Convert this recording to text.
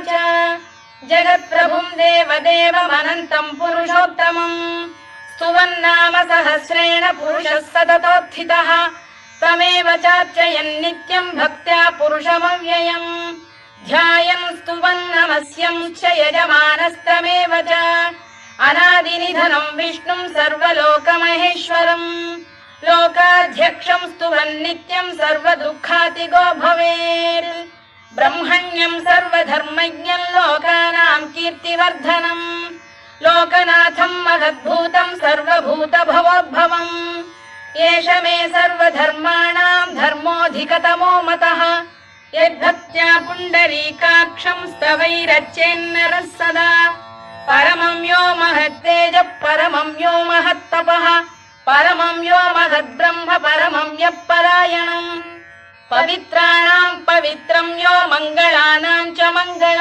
जगत्प्रभुं देवदेवमनन्तं पुरुषोत्तमं स्तुवन्नाम सहस्रेण पुरुषः सततोत्थितः तमेव चार्चयन् नित्यं भक्त्या पुरुषमव्ययम् ध्यायन् स्तुवन् नमस्यं च यजमानस्तमेव च अनादिनिधनं विष्णुं सर्वलोकमहेश्वरम् लोकाध्यक्षं स्तुवन् नित्यं सर्वदुःखातिगो भवेत् ब्रह्मण्यं सर्वधर्मज्ञं लोकानां कीर्तिवर्धनम् लोकनाथं महद्भूतं सर्वभूतभवोद्भवम् एष मे सर्वधर्माणां धर्मोऽधिकतमो मतः यद्भक्त्या पुण्डरीकाक्षं स्तवैरच्चेन्नरः सदा परमं यो महत्तेजः परमं यो महत्तपः परमं यो महद्ब्रह्म परमं यः परायणम् पवित्राणां पवित्रं यो मङ्गलानां च मङ्गलम्।